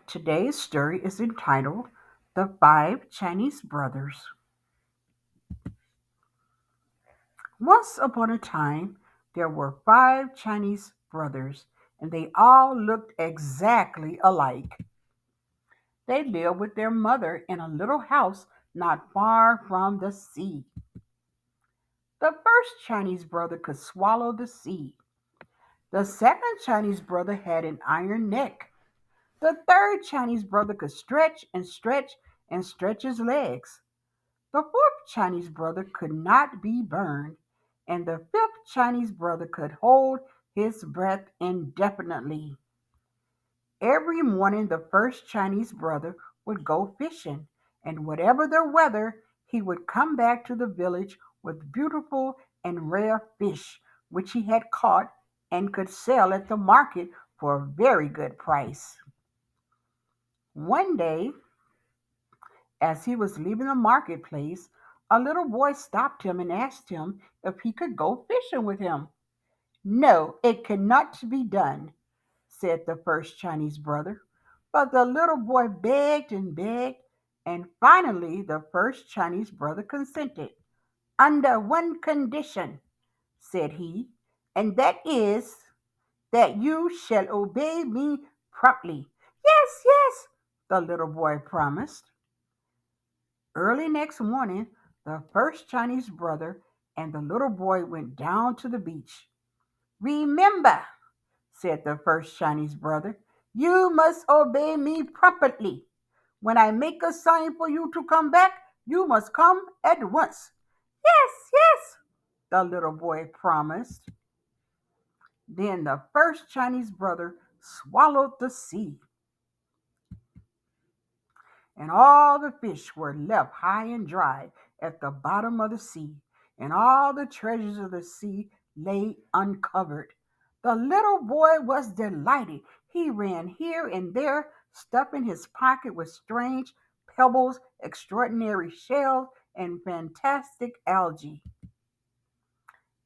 Today's story is entitled The Five Chinese Brothers. Once upon a time, there were five Chinese brothers, and they all looked exactly alike. They lived with their mother in a little house not far from the sea. The first Chinese brother could swallow the sea. The second Chinese brother had an iron neck. The third Chinese brother could stretch and stretch and stretch his legs. The fourth Chinese brother could not be burned, and the fifth Chinese brother could hold his breath indefinitely. Every morning, the first Chinese brother would go fishing, and whatever the weather, he would come back to the village with beautiful and rare fish, which he had caught and could sell at the market for a very good price. One day, as he was leaving the marketplace, a little boy stopped him and asked him if he could go fishing with him. No, it cannot be done, said the first Chinese brother. But the little boy begged, and finally the first Chinese brother consented. Under one condition, said he, and that is that you shall obey me promptly. Yes, yes, the little boy promised. Early next morning, the first Chinese brother and the little boy went down to the beach. Remember, said the first Chinese brother, you must obey me promptly. When I make a sign for you to come back, you must come at once. Yes, yes, the little boy promised. Then the first Chinese brother swallowed the sea, and all the fish were left high and dry at the bottom of the sea, and all the treasures of the sea lay uncovered. The little boy was delighted. He ran here and there, stuffing his pocket with strange pebbles, extraordinary shells, and fantastic algae.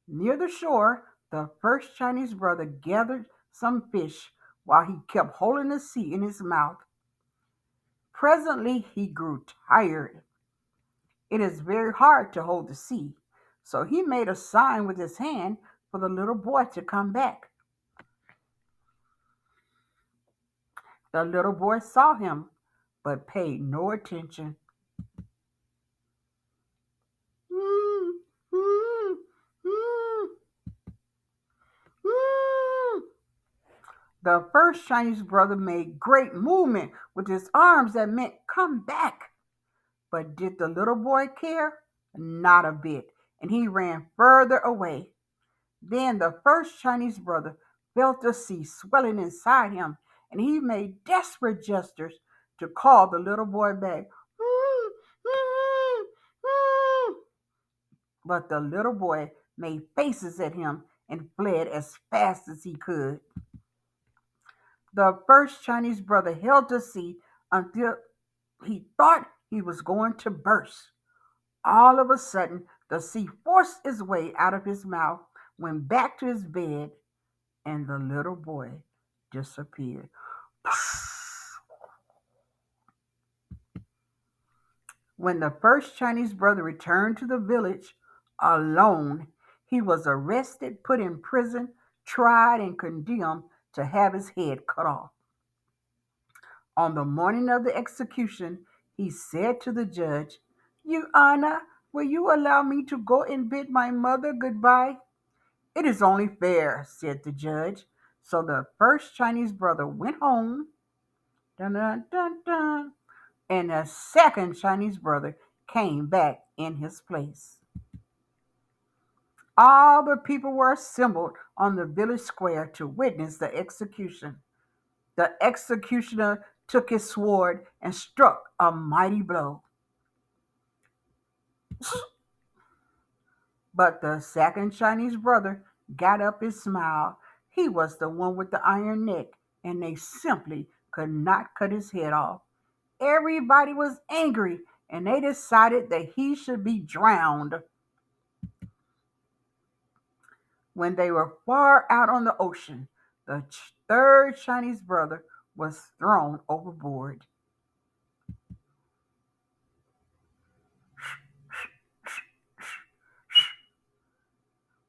Near the shore, the first Chinese brother gathered some fish while he kept holding the sea in his mouth. Presently, he grew tired. It is very hard to hold the sea, so he made a sign with his hand for the little boy to come back. The little boy saw him, but paid no attention. Mm, mm, mm, mm. The first Chinese brother made great movement with his arms that meant come back. But did the little boy care? Not a bit, and he ran further away. Then the first Chinese brother felt the sea swelling inside him, and he made desperate gestures to call the little boy back. "Mm, mm, mm." But the little boy made faces at him and fled as fast as he could. The first Chinese brother held the sea until he thought he was going to burst. All of a sudden, the sea forced its way out of his mouth, went back to his bed, and the little boy disappeared. When the first Chinese brother returned to the village alone, he was arrested, put in prison, tried, and condemned to have his head cut off. On the morning of the execution, he said to the judge, Your Honor, will you allow me to go and bid my mother goodbye? It is only fair, said the judge. So the first Chinese brother went home, dun, dun, dun, dun, and the second Chinese brother came back in his place. All the people were assembled on the village square to witness the execution. The executioner took his sword and struck a mighty blow. But the second Chinese brother got up and smiled. He was the one with the iron neck, and they simply could not cut his head off. Everybody was angry, and they decided that he should be drowned. When they were far out on the ocean, the third Chinese brother was thrown overboard.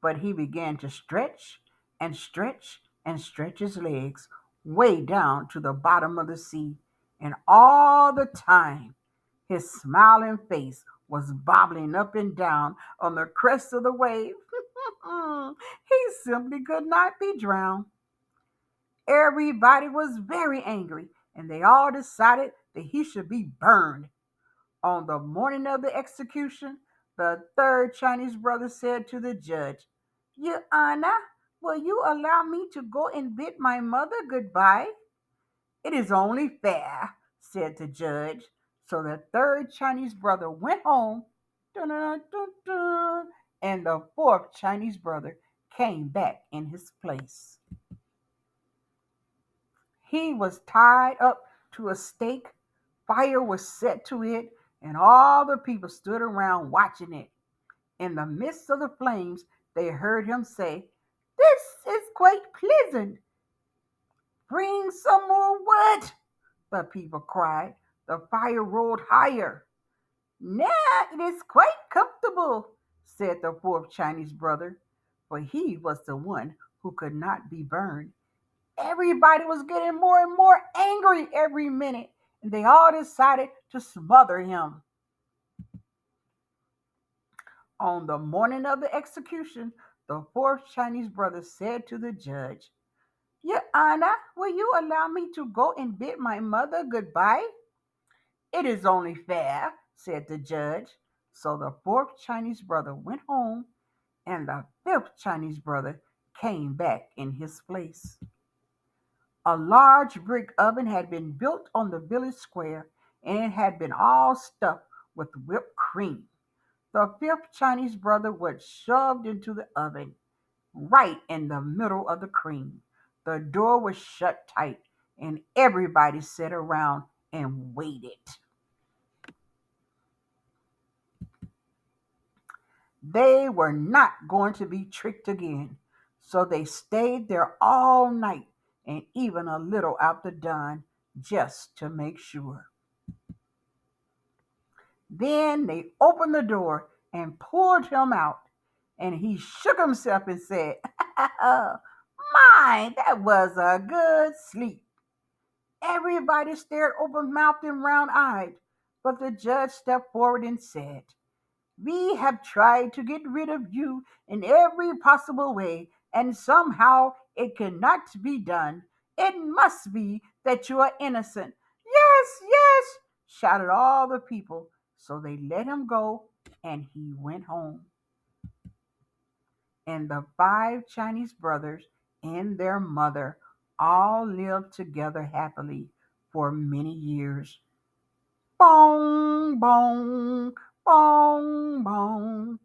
But he began to stretch and stretch and stretch his legs way down to the bottom of the sea. And all the time, his smiling face was bobbling up and down on the crest of the wave. He simply could not be drowned. Everybody was very angry, and they all decided that he should be burned. On the morning of the execution, the third Chinese brother said to the judge, Your Honor, will you allow me to go and bid my mother goodbye? It is only fair, said the judge. So the third Chinese brother went home, dun, dun, dun, dun, and the fourth Chinese brother came back in his place. He was tied up to a stake, fire was set to it, and all the people stood around watching it. In the midst of the flames, they heard him say, This is quite pleasant. Bring some more wood, the people cried. The fire rolled higher. Now it is quite comfortable, said the fourth Chinese brother, for he was the one who could not be burned. Everybody was getting more and more angry every minute, and they all decided to smother him. On the morning of the execution, the fourth Chinese brother said to the judge, Your Honor, will you allow me to go and bid my mother goodbye? It is only fair, said the judge. So the fourth Chinese brother went home, and the fifth Chinese brother came back in his place. A large brick oven had been built on the village square, and it had been all stuffed with whipped cream. The fifth Chinese brother was shoved into the oven, right in the middle of the cream. The door was shut tight, and everybody sat around and waited. They were not going to be tricked again, so they stayed there all night and even a little after dawn just to make sure. Then they opened the door and pulled him out, and he shook himself and said, My, that was a good sleep. Everybody stared open mouthed and round eyed, but the judge stepped forward and said, We have tried to get rid of you in every possible way, and somehow it cannot be done. It must be that you are innocent. Yes, yes, shouted all the people. So they let him go, and he went home. And the five Chinese brothers and their mother all lived together happily for many years. Bong, bong, bong, bong.